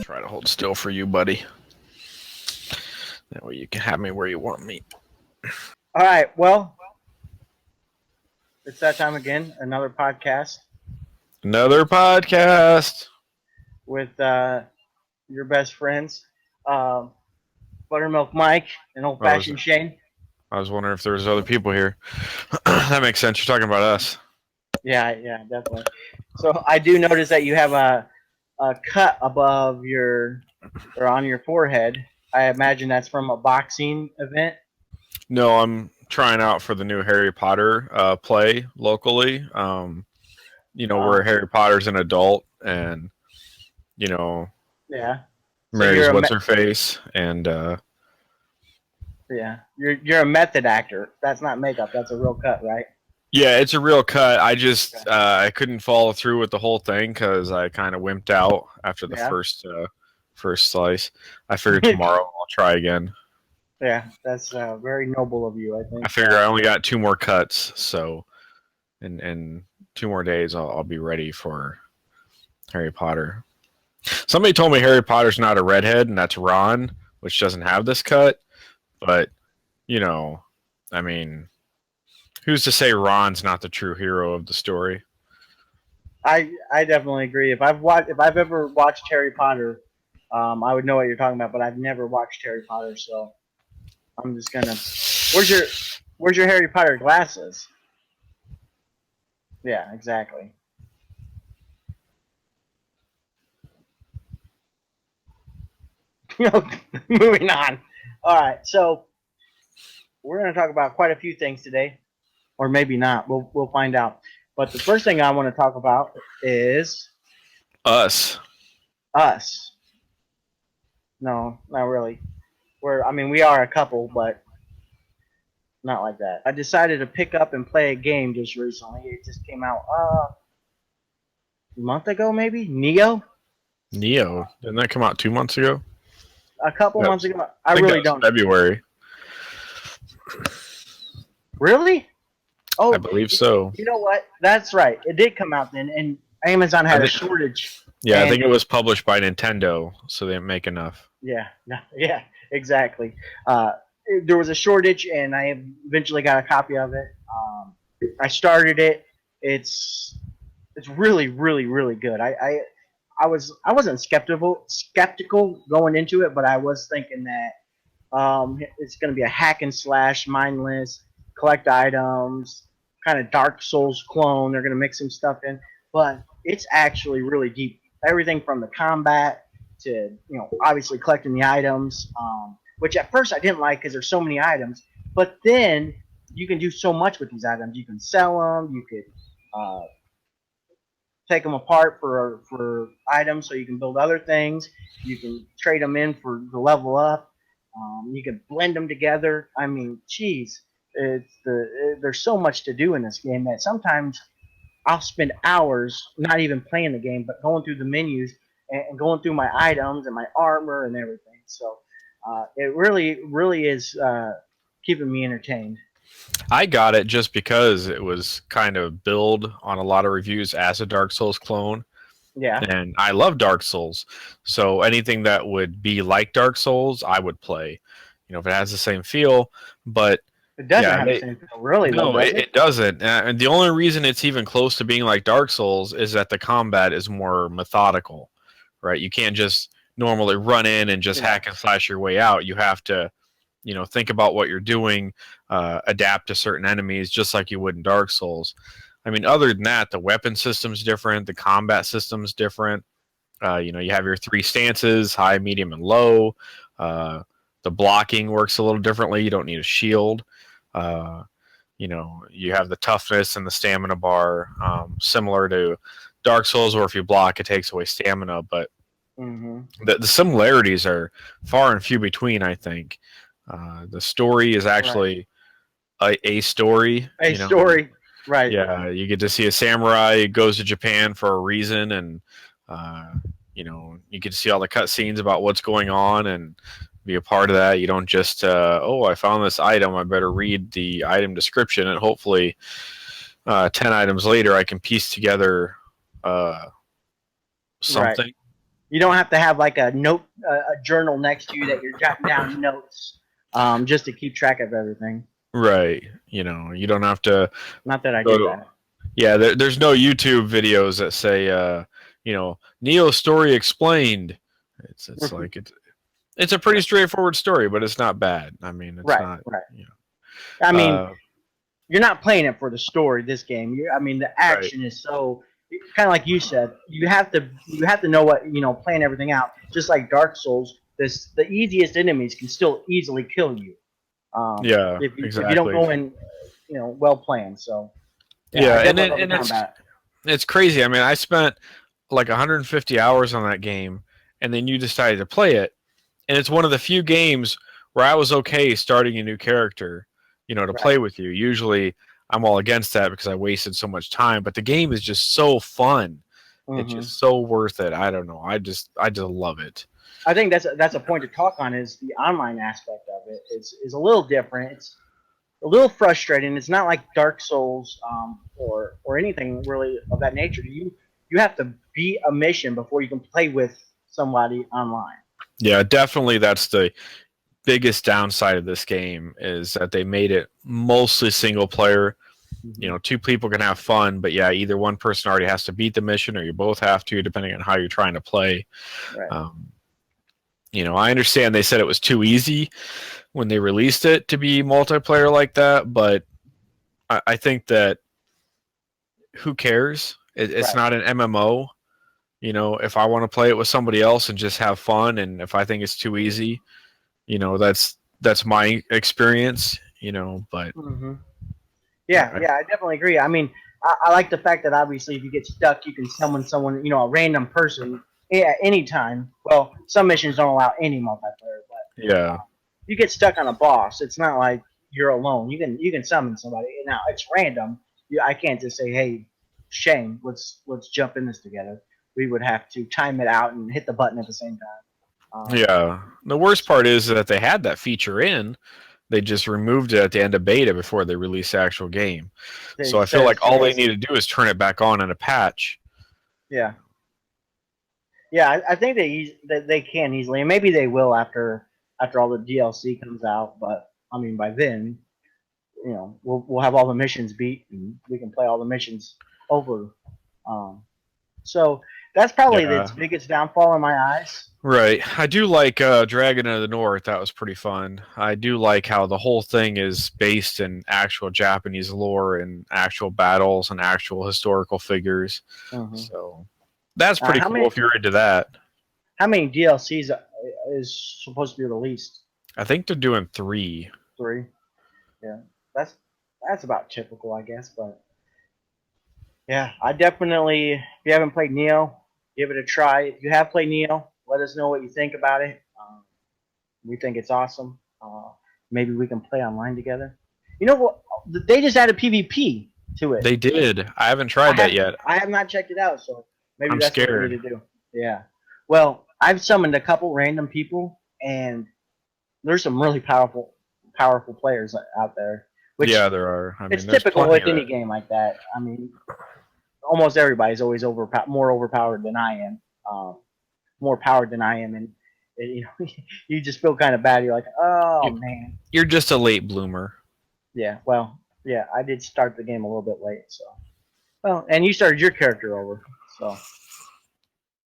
Try to hold still for you, buddy. That way you can have me where you want me. All right, well, it's that time again. Another podcast Another podcast. with your best friends, uh, Buttermilk Mike and Old I was, Fashioned Shane. I was wondering if there was other people here. That makes sense. You're talking about us. Yeah, definitely. So I do notice that you have a cut above your or on your forehead. I imagine that's from a boxing event. No, I'm trying out for the new Harry Potter play locally. Where Uh, Harry Potter's an adult and, you know, yeah. So marries what's her face. And you're a method actor. That's not makeup. That's a real cut, right? yeah, it's a real cut. I just Okay. I couldn't follow through with the whole thing because I kind of wimped out after the Yeah. first slice. I figured tomorrow I'll try again. Yeah, that's very noble of you, I I think. figure I only got 2 more cuts, so in 2 more days I'll be ready for Harry Potter. Somebody told me Harry Potter's not a redhead, and that's Ron, which doesn't have this cut. But you know, I mean, who's to say Ron's not the true hero of the story? I definitely agree. If I've ever watched Harry Potter, I would know what you're talking about. But I've never watched Harry Potter, so I'm just gonna. Where's your Where's your Harry Potter glasses? Yeah, exactly. Moving on. All right, so we're gonna talk about quite a few things today, or maybe not. We'll find out. But the first thing I want to talk about is Us. us. No, not really. We are a couple, but not like that. I decided to pick up and play a game just recently. It just came out a month ago, maybe. Nioh. Neo. Didn't that come out 2 months ago? A couple months ago. I I think that really was don't. February. Really? I Oh, believe so. you know what? That's right. It did come out then, and Amazon I had a think, shortage. yeah, I And think it was published by Nintendo, so they didn't make enough. yeah, no, yeah, exactly. Uh, there was a shortage, and I eventually got a copy of it. I started it. It's it's really good. I wasn't skeptical going into it, but I was thinking that it's going to be a hack and slash, mindless, collect items, kind of Dark Souls clone. They're going to mix some stuff in, but it's actually really deep. Everything from the combat to obviously collecting the items, which at first I didn't like because there's so many items, but then you can do so much with these items. You can sell them. You could take them apart for items so you can build other things. You can trade them in for the level up. You can blend them together. I mean, geez, there's so much to do in this game that sometimes I'll spend hours not even playing the game, but going through the menus and going through my items and my armor and everything. So it really is keeping me entertained. I got it just because it was kind of billed on a lot of reviews as a Dark Souls clone, Yeah, and I love Dark Souls. So anything that would be like Dark Souls, I would play. If it has the same feel, but it doesn't yeah, have the same feel, really, though, no, does it, it? it doesn't. And the only reason it's even close to being like Dark Souls is that the combat is more methodical, right? You can't just normally run in and just Yeah, hack and slash your way out. You have to, think about what you're doing, adapt to certain enemies, just like you would in Dark Souls. I mean, other than that, the weapon system's different, the combat system's different. You have your three stances: high, medium, and low. The blocking works a little differently. You don't need a shield. Uh, you have the toughness and the stamina bar, similar to Dark Souls, where if you block, it takes away stamina. But hmm the similarities are far and few between, I think. The story is right. actually a story. A story, right? Yeah, you get to see a samurai goes to Japan for a reason, and uh, you get to see all the cutscenes about what's going on and be a part of that. You don't just I found this item, I better read the item description, and hopefully 10 items later I can piece together uh, Right. something. You don't have to have like a journal next to you that you're jotting down notes, just to keep track of everything. Right. You don't have to Not that I go did to. that. Yeah, there's no YouTube videos that say, Neo story explained. It's like it's a pretty straightforward story, but it's not bad. I mean, it's Right, not. right. You I know, mean, you're not playing it for the story. This game, I mean, the right. action is so kind of like you said. You have to know what plan everything out. Just like Dark Souls, the easiest enemies can still easily kill you. Yeah, If you don't exactly. go in, well planned. So yeah, I Yeah, and definitely it, love the and combat. it's crazy. I mean, I spent like 150 hours on that game, and then you decided to play it, and it's one of the few games where I was okay starting a new character, to Right. play with you. Usually, I'm all against that because I wasted so much time. But the game is just so fun. It's Hmm. just so worth it. I don't know. I just love it. I think that's a point to talk on is the online aspect of it is a little different. It's a little frustrating. It's not like Dark Souls, or anything really of that nature. You have to beat a mission before you can play with somebody online. Yeah, definitely. That's the biggest downside of this game is that they made it mostly single player. Hmm. Two people can have fun, but yeah, either one person already has to beat the mission, or you both have to, depending on how you're trying to play. Right. Um, I understand they said it was too easy when they released it to be multiplayer like that, but I think that who cares? It's Right. not an MMO. If I want to play it with somebody else and just have fun, and if I think it's too easy, that's my experience. But Hmm. yeah, Yeah, yeah, I definitely agree. I mean, I like the fact that obviously if you get stuck, you can summon someone, a random person at any time. Well, some missions don't allow any multiplayer, but yeah, you get stuck on a boss. It's not like you're alone. You can summon somebody. Now it's random. I can't just say, "Hey, Shane, let's jump in this together." We would have to time it out and hit the button at the same time. yeah. The worst part is that they had that feature in. They just removed it at the end of beta before they released the actual game. They So I feel said like it's too all they lazy. need to do is turn it back on in a patch. Yeah, yeah. I think they can easily, and maybe they will after all the DLC comes out. But I mean, by then, we'll have all the missions beat, and we can play all the missions over. Um, So that's probably its Yeah, biggest downfall in my eyes. right. I do like Dragon of the North. That was pretty fun. I do like how the whole thing is based in actual Japanese lore and actual battles and actual historical figures. Hmm. So that's Uh, pretty how cool many if you're into that. how many DLCs is supposed to be released? I think they're doing 3. 3. Yeah, that's that's about typical, I guess. But yeah, I definitely. If you haven't played Neo, give it a try. If you have played Neo, let us know what you think about it. We think it's awesome. Maybe we can play online together. You know what? They just added PvP to it. They did. I haven't I tried that have yet. I have not checked it out, so maybe I'm that's what we need to scared. do. Yeah. Well, I've summoned a couple random people, and there's some really powerful players out there, which Yeah, there are. I it's mean, there's typical plenty with of any that. game like that. I mean, almost everybody's always more overpowered than I am, more powered than I am, and you just feel kind of bad. You're like, oh You- man, You're just a late bloomer. yeah. Well, yeah, I did start the game a little bit late, so well, and you started your character over, so.